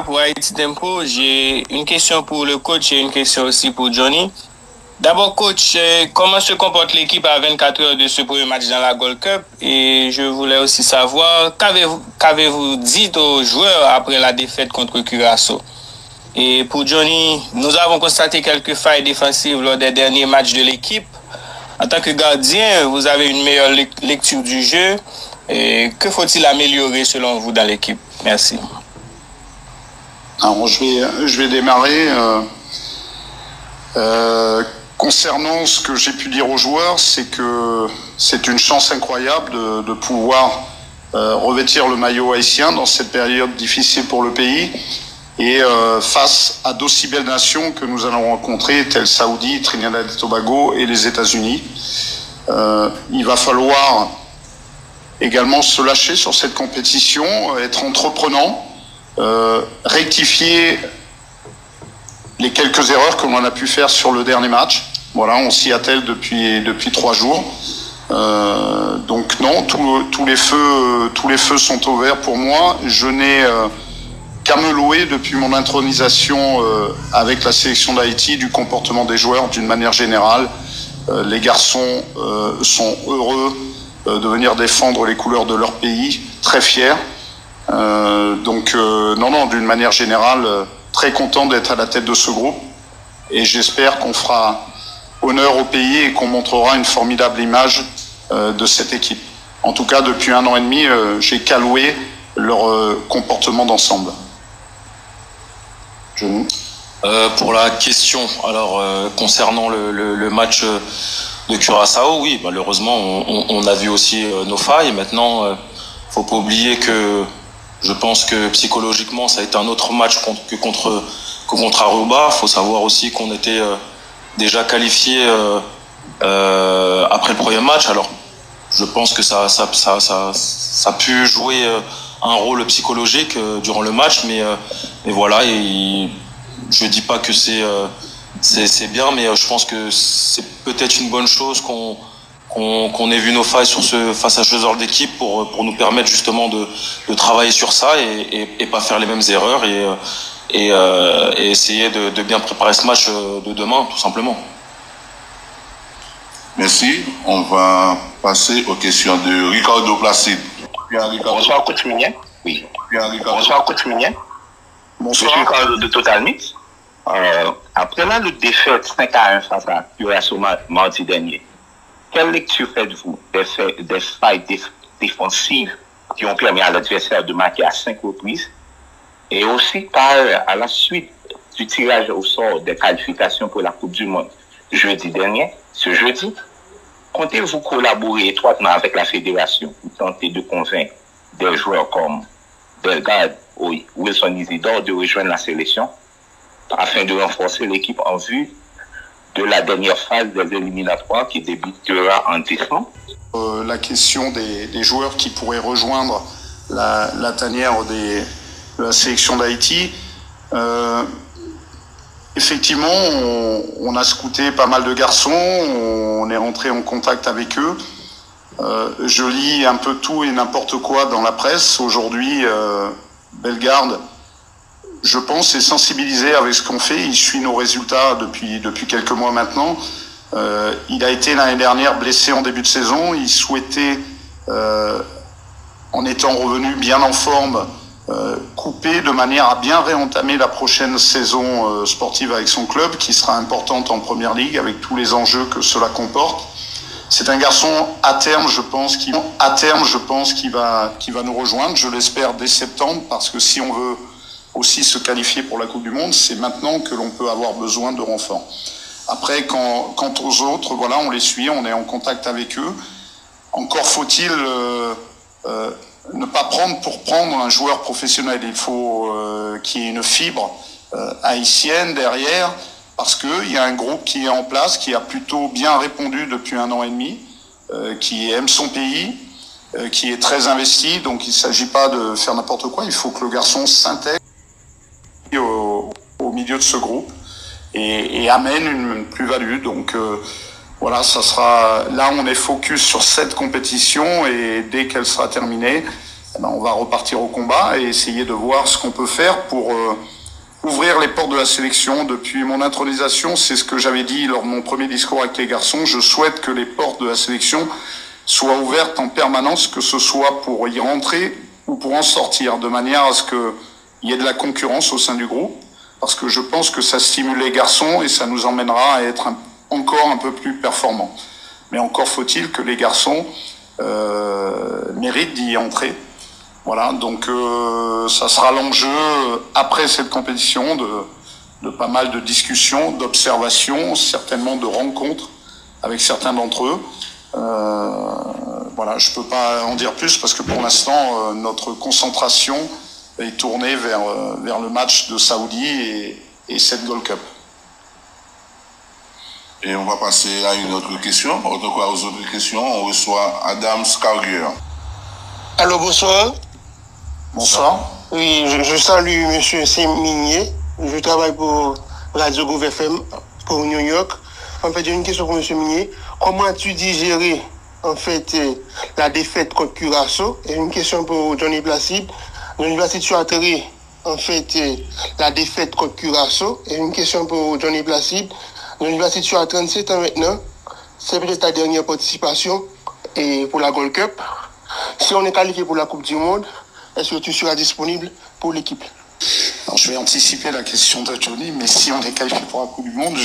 pour Haïti Tempo. J'ai une question pour le coach et une question aussi pour Johnny. D'abord, coach, comment se comporte l'équipe à 24 heures de ce premier match dans la Gold Cup? Et je voulais aussi savoir, qu'avez-vous dit aux joueurs après la défaite contre Curaçao? Et pour Johnny, nous avons constaté quelques failles défensives lors des derniers matchs de l'équipe. En tant que gardien, vous avez une meilleure lecture du jeu. Et que faut-il améliorer selon vous dans l'équipe? Merci. Alors, je vais démarrer. Concernant ce que j'ai pu dire aux joueurs, c'est que c'est une chance incroyable de pouvoir revêtir le maillot haïtien dans cette période difficile pour le pays et face à d'aussi belles nations que nous allons rencontrer, telles Saoudi, Trinidad et Tobago et les États-Unis. Il va falloir également se lâcher sur cette compétition, être entreprenant, rectifier les quelques erreurs que l'on a pu faire sur le dernier match. Voilà, on s'y attelle depuis 3 jours. Donc non, tous les feux sont au vert pour moi. Je n'ai qu'à me louer depuis mon intronisation avec la sélection d'Haïti du comportement des joueurs d'une manière générale. Les garçons sont heureux de venir défendre les couleurs de leur pays, très fiers. Non, d'une manière générale, très content d'être à la tête de ce groupe et j'espère qu'on fera honneur au pays et qu'on montrera une formidable image de cette équipe. En tout cas, depuis 1 an et demi, j'ai qu'à louer leur comportement d'ensemble. Johnny. Pour la question, alors concernant le match de Curaçao, oui, malheureusement, on a vu aussi nos failles. Maintenant, faut pas oublier que je pense que psychologiquement, ça a été un autre match que contre Aruba. Faut savoir aussi qu'on était déjà qualifié après le premier match. Alors, je pense que ça a pu jouer un rôle psychologique durant le match, mais voilà. Et je dis pas que c'est bien, mais je pense que c'est peut-être une bonne chose qu'on ait vu nos failles face à ce joueur d'équipe pour nous permettre justement de travailler sur ça et pas faire les mêmes erreurs et essayer de bien préparer ce match de demain, tout simplement. Merci. On va passer aux questions de Ricardo Placide. Bonsoir, coach Minien. Oui. Bonsoir, coach Minien. Bonsoir. Je suis Ricardo de Total Mix. Après la défaite 5-1 face à Curaçao mardi dernier, quelle lecture faites-vous des failles défensives qui ont permis à l'adversaire de marquer à 5 reprises et aussi à la suite du tirage au sort des qualifications pour la Coupe du Monde ce jeudi, comptez-vous collaborer étroitement avec la fédération pour tenter de convaincre des joueurs comme Delgado ou Wilson Isidore de rejoindre la sélection afin de renforcer l'équipe en vue de la dernière phase des éliminatoires qui débutera en décembre? La question des joueurs qui pourraient rejoindre la tanière de la sélection d'Haïti. Effectivement, on a scouté pas mal de garçons, on est rentré en contact avec eux. Je lis un peu tout et n'importe quoi dans la presse. Aujourd'hui, Bellegarde, je pense, est sensibilisé avec ce qu'on fait. Il suit nos résultats depuis quelques mois maintenant. Il a été l'année dernière blessé en début de saison. Il souhaitait, en étant revenu bien en forme, couper de manière à bien réentamer la prochaine saison sportive avec son club, qui sera importante en Première Ligue avec tous les enjeux que cela comporte. C'est un garçon à terme, je pense, qui va nous rejoindre. Je l'espère dès septembre, parce que si on veut aussi se qualifier pour la Coupe du Monde, c'est maintenant que l'on peut avoir besoin de renforts. Après, quant aux autres, voilà, on les suit, on est en contact avec eux. Encore faut-il ne pas prendre pour prendre un joueur professionnel. Il faut qu'il y ait une fibre haïtienne derrière, parce qu'il y a un groupe qui est en place, qui a plutôt bien répondu depuis 1 an et demi, qui aime son pays, qui est très investi. Donc il ne s'agit pas de faire n'importe quoi, il faut que le garçon s'intègre au milieu de ce groupe et amène une plus-value. Donc voilà, ça sera là, on est focus sur cette compétition, et dès qu'elle sera terminée, on va repartir au combat et essayer de voir ce qu'on peut faire pour ouvrir les portes de la sélection. Depuis mon intronisation, c'est ce que j'avais dit lors de mon premier discours avec les garçons. Je souhaite que les portes de la sélection soient ouvertes en permanence, que ce soit pour y rentrer ou pour en sortir, de manière à ce qu'il y ait de la concurrence au sein du groupe, parce que je pense que ça stimule les garçons et ça nous emmènera à être encore un peu plus performants. Mais encore faut-il que les garçons méritent d'y entrer. Voilà, donc ça sera l'enjeu après cette compétition de pas mal de discussions, d'observations, certainement de rencontres avec certains d'entre eux. Voilà, je peux pas en dire plus parce que pour l'instant notre concentration est tournée vers le match de Saoudi et cette Gold Cup. Et on va passer à une autre question. Aux autres questions, on reçoit Adam Skarger. Allô, bonsoir. Bonsoir. Oui, je salue M. Saint-Minier. Je travaille pour Radio Gouv FM pour New York. En fait, j'ai une question pour M. Minier. Comment as-tu digéré en fait la défaite contre Curaçao? Et une question pour Johnny Placide. Johnny Placide, tu as tiré en fait la défaite contre Curaçao. Et une question pour Johnny Placide. Johnny Placide, tu as 37 ans maintenant. C'est peut-être ta dernière participation et pour la Gold Cup. Si on est qualifié pour la Coupe du Monde, est-ce que tu seras disponible pour l'équipe? Alors, je vais anticiper la question de Johnny, mais si on est qualifié pour la Coupe du Monde,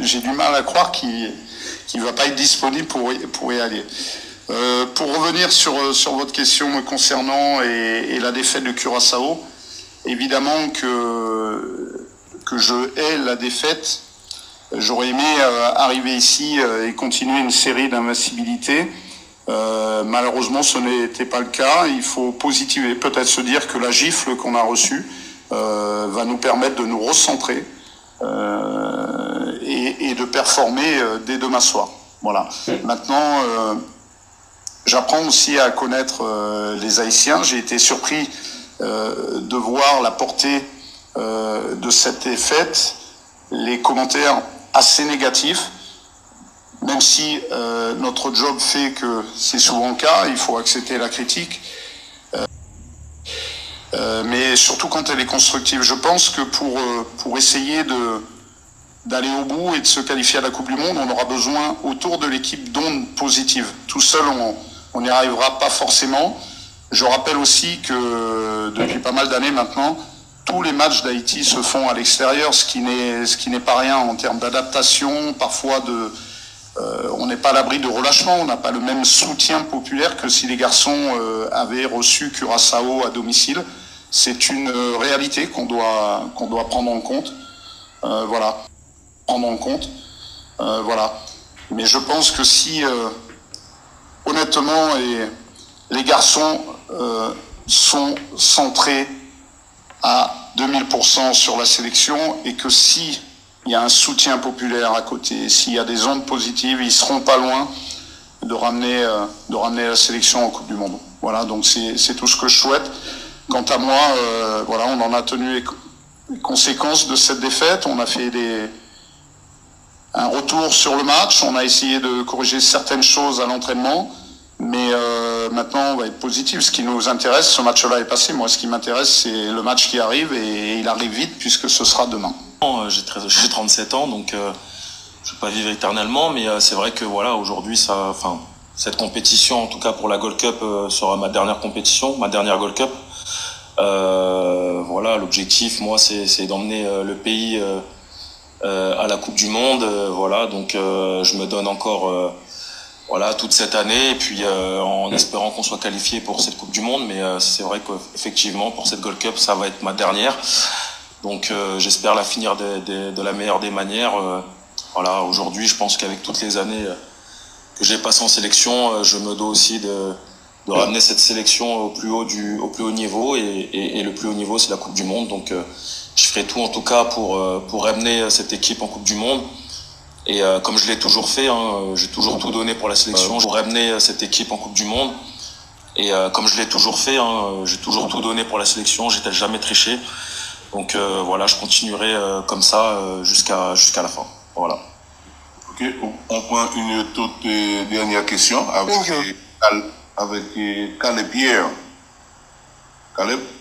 j'ai du mal à croire qu'il ne va pas être disponible pour y aller. Pour revenir sur votre question me concernant et la défaite de Curaçao, évidemment que je hais la défaite. J'aurais aimé arriver ici et continuer une série d'invincibilité. Malheureusement, ce n'était pas le cas. Il faut positiver, peut-être se dire que la gifle qu'on a reçue va nous permettre de nous recentrer et de performer dès demain soir. Voilà. Maintenant, j'apprends aussi à connaître les Haïtiens. J'ai été surpris de voir la portée de cette défaite, les commentaires assez négatifs. Même si notre job fait que c'est souvent le cas, il faut accepter la critique. Mais surtout quand elle est constructive. Je pense que pour essayer d'aller au bout et de se qualifier à la Coupe du Monde, on aura besoin autour de l'équipe d'ondes positives. Tout seul, on n'y arrivera pas forcément. Je rappelle aussi que depuis pas mal d'années maintenant, tous les matchs d'Haïti se font à l'extérieur, ce qui n'est pas rien en termes d'adaptation, parfois on n'est pas à l'abri de relâchement, on n'a pas le même soutien populaire que si les garçons avaient reçu Curaçao à domicile. C'est une réalité qu'on doit prendre en compte. Voilà. Prendre en compte. Voilà. Mais je pense que si, honnêtement, les garçons sont centrés à 2000% sur la sélection et que si il y a un soutien populaire à côté, s'il y a des ondes positives, ils seront pas loin de ramener la sélection en Coupe du Monde. Voilà, donc c'est tout ce que je souhaite. Quant à moi, voilà, on en a tenu les conséquences de cette défaite. On a fait un retour sur le match. On a essayé de corriger certaines choses à l'entraînement. Mais maintenant, on va être positif. Ce qui nous intéresse, ce match-là est passé. Moi, ce qui m'intéresse, c'est le match qui arrive et il arrive vite puisque ce sera demain. J'ai 37 ans, donc je ne vais pas vivre éternellement, mais c'est vrai que voilà, aujourd'hui, cette compétition, en tout cas pour la Gold Cup, sera ma dernière compétition, ma dernière Gold Cup. Voilà, l'objectif, moi, c'est d'emmener le pays à la Coupe du Monde. Voilà, donc je me donne encore voilà, toute cette année, et puis en espérant qu'on soit qualifié pour cette Coupe du Monde, mais c'est vrai qu'effectivement, pour cette Gold Cup, ça va être ma dernière. Donc j'espère la finir de la meilleure des manières. Voilà, aujourd'hui, je pense qu'avec toutes les années que j'ai passées en sélection, je me dois aussi de ramener cette sélection au plus haut niveau, et le plus haut niveau, c'est la Coupe du Monde. Donc je ferai tout en tout cas pour ramener cette équipe en Coupe du Monde. Et comme je l'ai toujours fait, j'ai toujours tout donné pour la sélection, pour ramener cette équipe en Coupe du Monde. Et comme je l'ai toujours fait, j'ai toujours tout donné pour la sélection, j'ai jamais triché. Donc voilà, je continuerai comme ça jusqu'à la fin. Voilà. Ok, on prend une toute dernière question avec Caleb Pierre. Caleb?